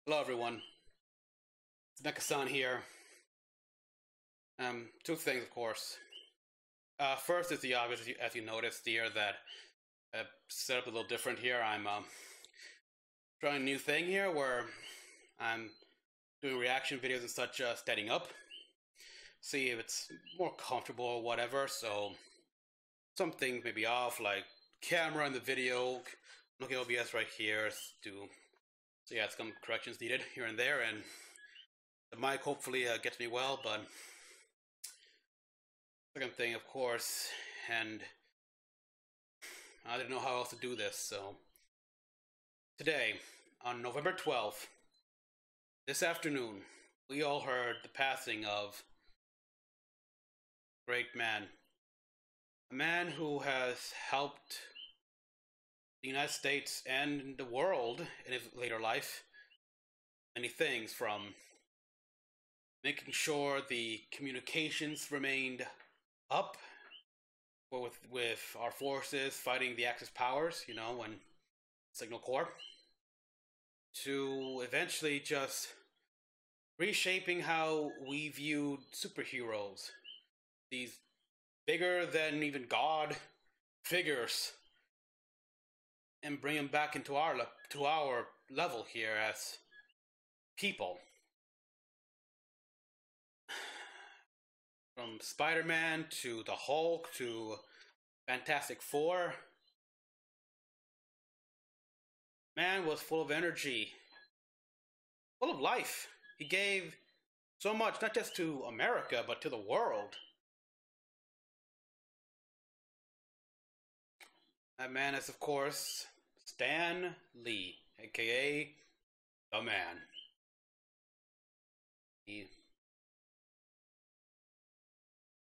Hello everyone, it's Mecha-san here. Two things of course. First is the obvious, as you noticed here, that set up a little different here. I'm trying a new thing here where I'm doing reaction videos and such, standing up. See if it's more comfortable or whatever, so some things may be off, like camera in the video. Look at OBS right here, so yeah, some corrections needed here and there, and the mic hopefully gets me well, but second thing, of course, and I didn't know how else to do this, so today, on November 12th, this afternoon, we all heard the passing of a great man. A man who has helped the United States and the world in his later life. Many things, from making sure the communications remained up with our forces fighting the Axis powers, you know, when Signal Corps, to eventually just reshaping how we viewed superheroes. These bigger than even God figures, and bring them back into our level here as people. From Spider-Man to the Hulk to Fantastic Four, man was full of energy, full of life. He gave so much, not just to America, but to the world. That man is, of course, Stan Lee, aka the Man. A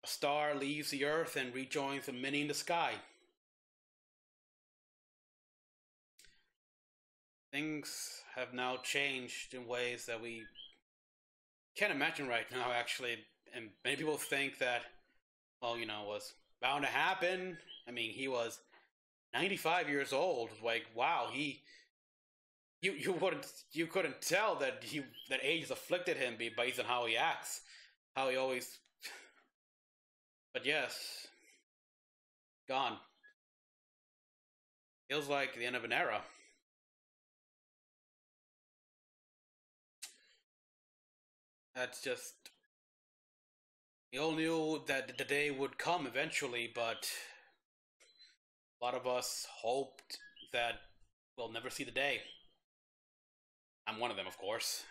star leaves the Earth and rejoins the many in the sky. Things have now changed in ways that we can't imagine right now, actually. And many people think that, well, you know, was bound to happen. I mean, he was 95 years old. Like, wow, you couldn't tell that that age afflicted him based on how he acts, how he always. But yes, gone. Feels like the end of an era. That's just. We all knew that the day would come eventually, but a lot of us hoped that we'll never see the day. I'm one of them, of course.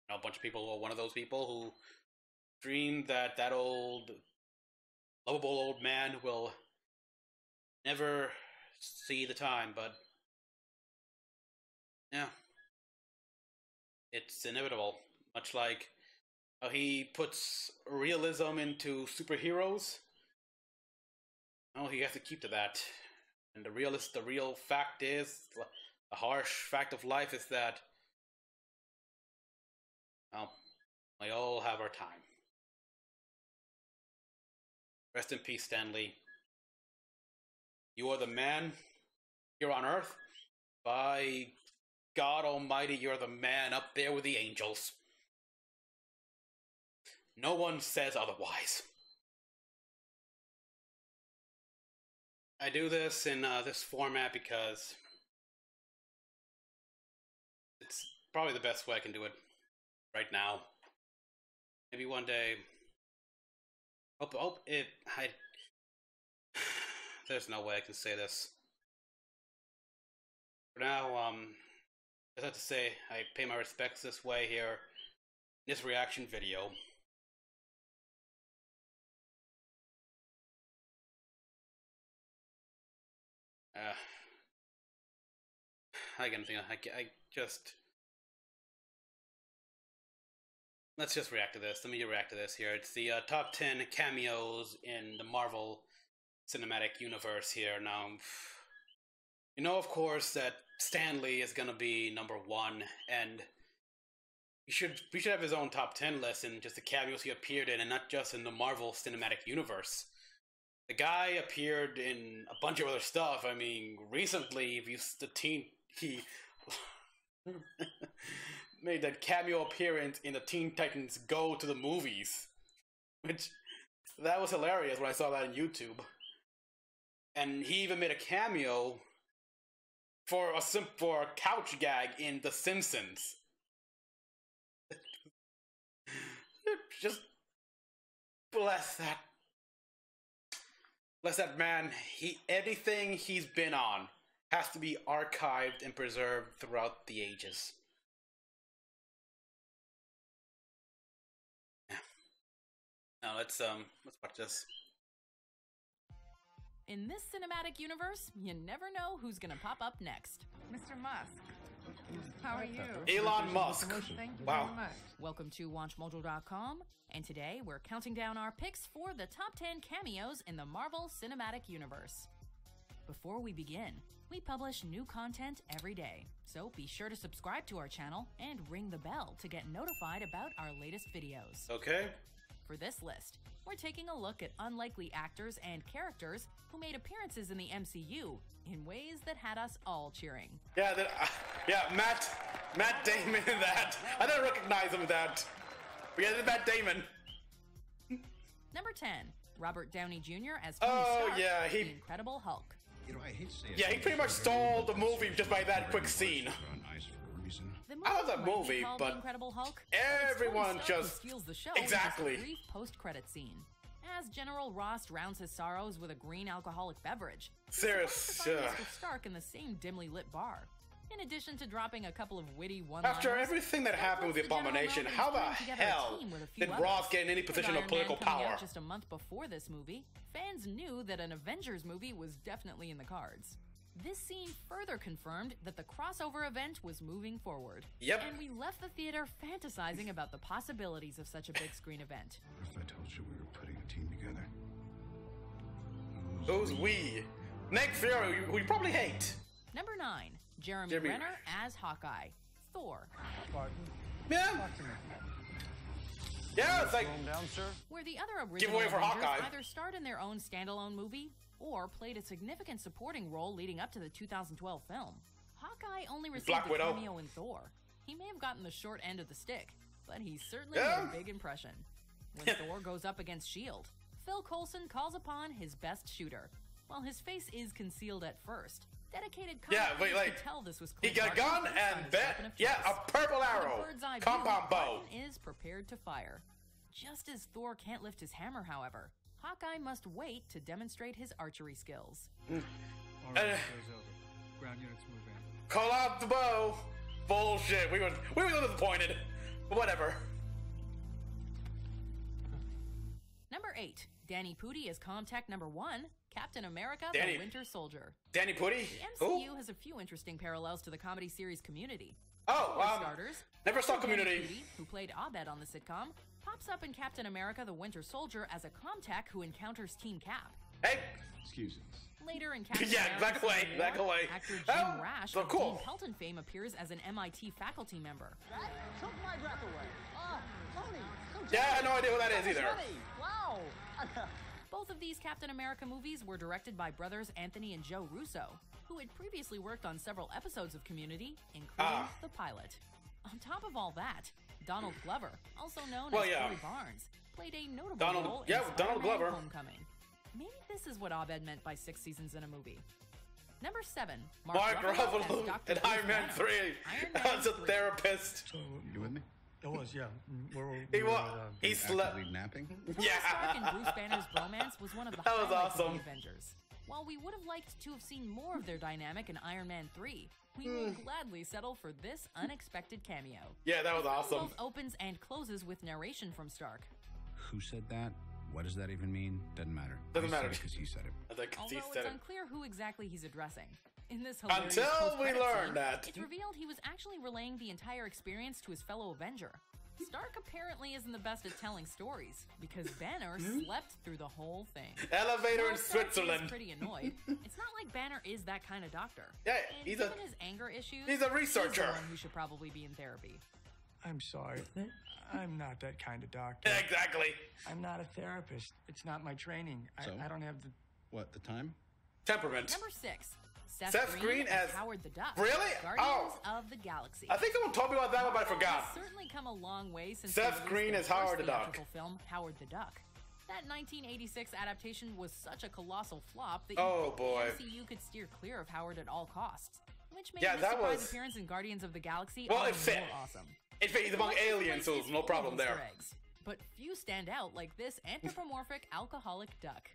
You know, a bunch of people are one of those people who dreamed that that old, lovable old man will never see the time, but yeah, it's inevitable. Much like how he puts realism into superheroes. Well, he has to keep to that. And the real fact is, the harsh fact of life is that, well, we all have our time. Rest in peace, Stan Lee. You are the man here on Earth. By God Almighty, you're the man up there with the angels. No one says otherwise. I do this in this format because it's probably the best way I can do it right now. Maybe one day. There's no way I can say this. For now, I just have to say I pay my respects this way here, in this reaction video. Let's just react to this. Let me react to this here. It's the top 10 cameos in the Marvel Cinematic Universe here. Now, you know, of course, that Stan Lee is gonna be #1, and we should have his own top 10 list in just the cameos he appeared in, and not just in the Marvel Cinematic Universe. The guy appeared in a bunch of other stuff. I mean, recently, he made that cameo appearance in the Teen Titans Go to the movies, which that was hilarious when I saw that on YouTube. And he even made a cameo for a couch gag in The Simpsons. Just bless that man. Anything he's been on has to be archived and preserved throughout the ages. Yeah. Now let's watch this. In this cinematic universe, you never know who's gonna pop up next. Mr. Musk, how are you? Elon Musk. Thank you Wow. very much. Welcome to WatchMojo.com, and today we're counting down our picks for the top 10 cameos in the Marvel Cinematic Universe. Before we begin, we publish new content every day, so be sure to subscribe to our channel and ring the bell to get notified about our latest videos. Okay. For this list, we're taking a look at unlikely actors and characters who made appearances in the MCU in ways that had us all cheering. Yeah, Matt Damon in that. I didn't recognize him in that. But yeah, it's Matt Damon. Number 10, Robert Downey Jr. as Tony Oh Stark, yeah, the Incredible Hulk. You know, I hate to say it. Yeah, he pretty much stole the movie just by that quick scene. The I love that might be movie, called but The Incredible Hulk, everyone but it's Tony Stark just- who steals the show Exactly. with a brief post-credit scene. As General Ross drowns his sorrows with a green alcoholic beverage, he's Serious, surprised to find Mr. Stark in the same dimly lit bar. In addition to dropping a couple of witty one-liners, After everything that happened with the General Abomination, Mills how the putting together a hell team with a few did others. Ross get in any With position Iron of political Man coming power? out just a month before this movie, fans knew that an Avengers movie was definitely in the cards. This scene further confirmed that the crossover event was moving forward. Yep. And we left the theater fantasizing about the possibilities of such a big screen event. What if I told you we were putting a team together? Who's we? Nick Fury, who you probably hate. Number 9, Jeremy Jeremy- Renner as Hawkeye. Thor. Yeah. Yeah, it's like, Where the other original Giveaway for Avengers Hawkeye. either starred in their own standalone movie or played a significant supporting role leading up to the 2012 film. Hawkeye only received Black a Widow. cameo in Thor. He may have gotten the short end of the stick, but he certainly Yeah. made a big impression. When Thor goes up against S.H.I.E.L.D., Phil Coulson calls upon his best shooter. While his face is concealed at first, dedicated Yeah, commentators wait, like, could tell this was he Clint got a gun Barton's first time and as that, weapon of yeah, choice. a purple With a arrow, bird's eye view, compound bow. Barton is prepared to fire. Just as Thor can't lift his hammer, however, Hawkeye must wait to demonstrate his archery skills. All right, show's over. Ground units move in. Call out the bow. Bullshit. We were a little disappointed, but whatever. Number 8, Danny Pudi as Comtech Number 1, Captain America: Danny- The Winter Soldier. Danny Pudi. The MCU Who? has a few interesting parallels to the comedy series Community. Oh, For starters, never saw Danny Community. Pudi, who played Abed on the sitcom, pops up in Captain America: The Winter Soldier as a Comtech who encounters Team Cap. Hey. Excuse us. Later in Captain Yeah, America: back away, Civil War, back away. actor Jim Oh, Rash so of cool. Dean Pelton fame appears as an MIT faculty member. That took my breath away. Ah, Tony. Yeah, I have no idea who that is either. Tony, wow. Both of these Captain America movies were directed by brothers Anthony and Joe Russo, who had previously worked on several episodes of Community, including the pilot. On top of all that, Donald Glover, also known Well, as yeah. Corey Barnes, played a notable Donald- role yeah, in Donald Spider-Man: Glover. Homecoming. Maybe this is what Abed meant by 6 seasons in a movie. Number 7, Mark Ruffalo Ruffalo as Dr. in Bruce Iron Man Banner. 3 Iron Man as a 3. therapist. So, You with me? it was, yeah. He were was. at, He slept. Actively napping? Tony Stark and Yeah. Bruce Banner's bromance was one of the That was highlights of awesome. the Avengers. While we would have liked to have seen more of their dynamic in Iron Man 3, we will gladly settle for this unexpected cameo. Yeah, that was The film awesome. both opens and closes with narration from Stark. Who said that? What does that even mean? Doesn't matter. Doesn't matter. Because he said it. I think Although he it's said it. unclear who exactly he's addressing. In this hilarious Until we post-credit learn scene, that. it's revealed he was actually relaying the entire experience to his fellow Avenger. Stark apparently isn't the best at telling stories, because Banner slept through the whole thing. Elevator While in Stark seems Switzerland. pretty annoyed, it's not like Banner is that kind of doctor. Yeah, And he's a given his anger issues, he's a researcher. He's the one who should probably be in therapy. I'm sorry. I'm not that kind of doctor. Exactly. I'm not a therapist. It's not my training. So? I don't have the... What, the time? Temperament. Number 6, Seth Green as Howard the Duck. Really? Guardians of the Galaxy. I think someone told me about that one, but I forgot. It's certainly come a long way since Seth Green as Howard the Duck. Film Howard the Duck. That 1986 adaptation was such a colossal flop that the MCU could steer clear of Howard at all costs, which made his surprise appearance in Guardians of the Galaxy it fit. More awesome. It fit. He's among aliens, so there's no problem there. But few stand out like this anthropomorphic alcoholic duck.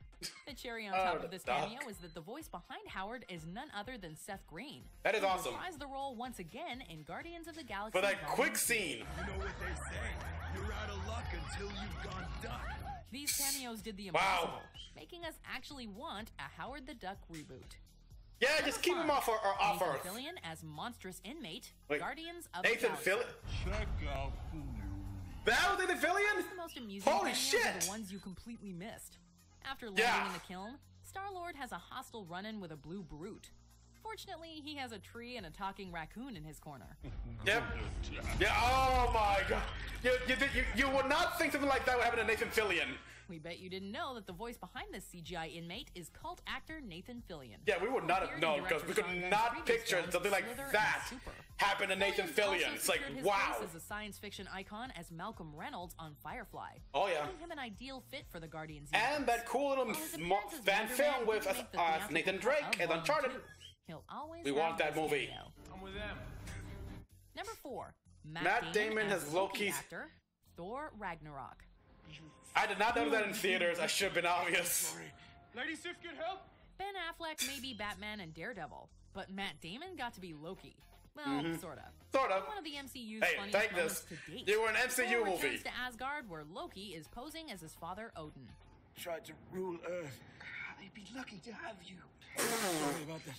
The cherry on top of this cameo is that the voice behind Howard is none other than Seth Green. That is awesome. Reprised the role once again in Guardians of the Galaxy. For that quick scene. You know what they say? You're out of luck until you've gone duck. These cameos did the impossible, making us actually want a Howard the Duck reboot. Yeah, just keep him off Earth. Nathan Fillion as monstrous inmate. Guardians of Nathan the Galaxy. Check out That was Nathan Fillion? The most amusing Holy cameos shit! are the ones you completely missed. After landing in the kiln, Star-Lord has a hostile run-in with a blue brute. Fortunately, he has a tree and a talking raccoon in his corner. Yep. Yeah. Oh my god. You would not think something like that would happen to Nathan Fillion. We bet you didn't know that the voice behind this CGI inmate is cult actor Nathan Fillion. Yeah, we would not have known because we could not picture something like that happen to Nathan Fillion. It's like, wow. As a science fiction icon as Malcolm Reynolds on Firefly. Oh yeah. Making him an ideal fit for the Guardians. And that cool little fan film with Nathan Drake as Uncharted. He'll always we want that movie. I'm with them. Number 4. Matt Damon as Loki's actor, Thor Ragnarok. I did not know that in theaters. I should have been obvious. Lady Sif, get help! Ben Affleck may be Batman and Daredevil, but Matt Damon got to be Loki. Well, sorta. Sort of. One of the MCU's Hey, funniest take moments this. to date. You were an MCU Thor movie. returns to Asgard, where Loki is posing as his father Odin. Tried to rule Earth. They'd be lucky to have you. Sorry about that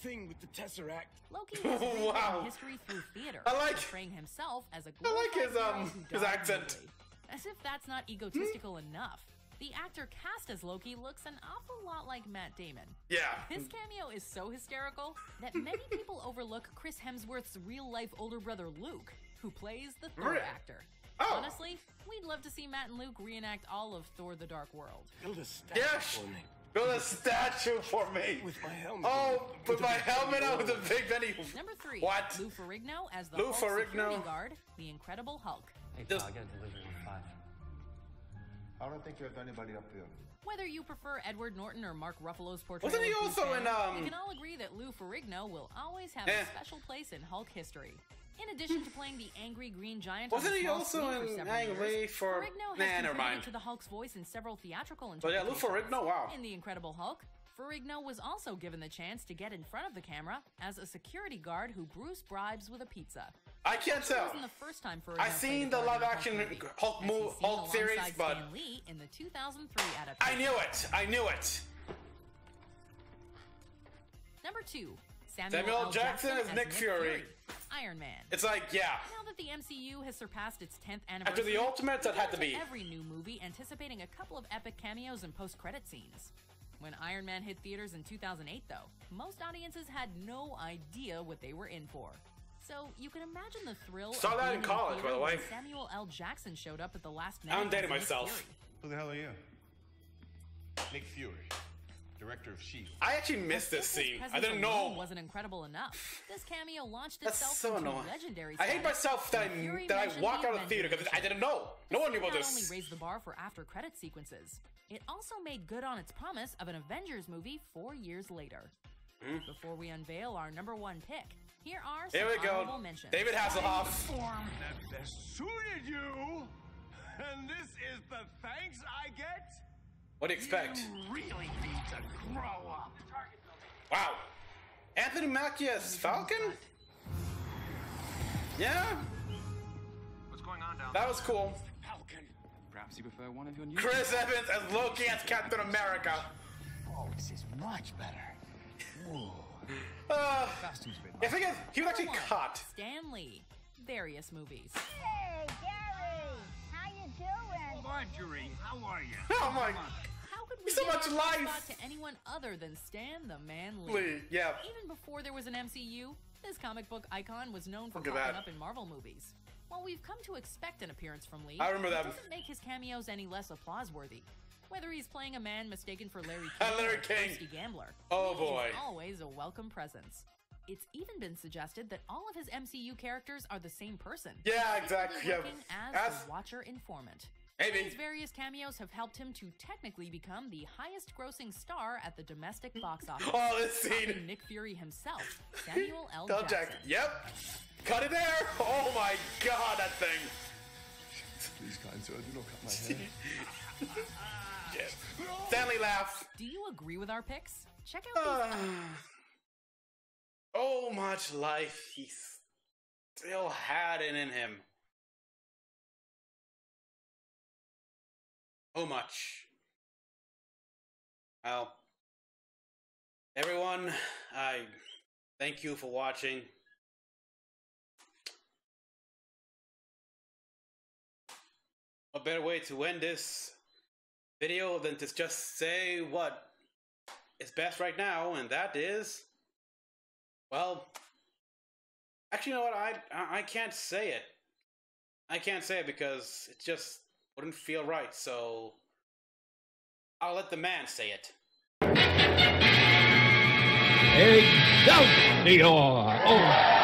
thing with the Tesseract. Loki has Wow. history through theater, I like- portraying himself as a I like his, glorified hero who his died accent. nobly. As if that's not egotistical enough. The actor cast as Loki looks an awful lot like Matt Damon. Yeah. This cameo is so hysterical that many people overlook Chris Hemsworth's real-life older brother Luke, who plays the Thor Really? actor. Oh. Honestly, we'd love to see Matt and Luke reenact all of Thor: The Dark World. Build a statue Yes. for me. Build a statue for me. With my helmet. Oh, with my helmet on with the big Benny. Number 3. What? Lou Ferrigno as the Lou Hulk Ferrigno. security guard, the Incredible Hulk. Hey, Just- I got a delivery in 5. I don't think you have anybody up there. Whether you prefer Edward Norton or Mark Ruffalo's portrayal Wasn't he of Bruce also Banner, in, we can all agree that Lou Ferrigno will always have Eh. a special place in Hulk history. In addition to playing the angry green giant Wasn't on the he small also screen for in several Angry years, for? Ferrigno has Nah, never contributed mind. to the Hulk's voice in several theatrical But yeah, Lou interpretations. Ferrigno, wow. In The Incredible Hulk, Ferrigno was also given the chance to get in front of the camera as a security guard who Bruce bribes with a pizza. I can't It tell. wasn't the first time Ferrigno I've seen played the a part in a live-action movie, Hulk as he's seen Hulk series, alongside but Stan Lee in the 2003 I adaptation. knew it. I knew it. Number 2, Samuel L. Jackson as Nick Fury. Iron Man. It's like, yeah. Now that the MCU has surpassed its 10th anniversary, After the Ultimates, that had to be. every new movie anticipating a couple of epic cameos and post-credit scenes. When Iron Man hit theaters in 2008, though, most audiences had no idea what they were in for. So you can imagine the thrill Saw of that being in the college, theater by the way. when Samuel L. Jackson showed up at the last minute. I'm dating as Nick myself. Fury. Who the hell are you? Nick Fury, director of S.H.I.E.L.D. I actually missed this As if his scene. I presence didn't alone know. wasn't incredible enough. This cameo launched That's itself so into annoying. legendary I hate status. myself that Fury I mentioned walked out of the Avengers theater because I didn't know. No one knew about Not only this. raised the bar for after-credit sequences, it also made good on its promise of an Avengers movie 4 years later. Before we unveil our number 1 pick, here are some Here we go. honorable mentions. David Hasselhoff. That best suited you. And this is the thanks I get? What do you expect? You really need to grow up. Wow. Anthony Mackie as Falcon? Yeah, What's going on down that was cool. Falcon. Perhaps you prefer one of your new... Chris Evans as Loki as Captain America. Oh, this is much better. Whoa. Costume's a bit I think he was actually Number 1, caught. Stan Lee. Various movies. Hey, Gary, how you doing? Marjorie, how are you? Oh my. How could we So give much our life. spot to anyone other than Stan the Man Lee? Lee, yeah. Even before there was an MCU, this comic book icon was known for Look at popping that. up in Marvel movies. While we've come to expect an appearance from Lee, I remember it that. doesn't make his cameos any less applause-worthy. Whether he's playing a man mistaken for Larry King Larry or a King. thirsty gambler, Oh, he boy. is always a welcome presence. It's even been suggested that all of his MCU characters are the same person. Yeah, secretly exactly. Yeah. working as the Watcher informant. Maybe. His various cameos have helped him to technically become the highest-grossing star at the domestic box office. Oh, this scene. Topping Nick Fury himself, Samuel L. Del Jackson. Yep. Cut it there. Oh my god, that thing. Please, kind sir, do not cut my hair. Yes. Stanley laughs. Do you agree with our picks? Check out these. Oh, much life he still had it in him. Oh, much. Well, everyone, I thank you for watching. A better way to end this video than to just say what is best right now, and that is, well, actually, you know what? I can't say it. I can't say it because it just wouldn't feel right. So I'll let the man say it. Excelsior! Oh.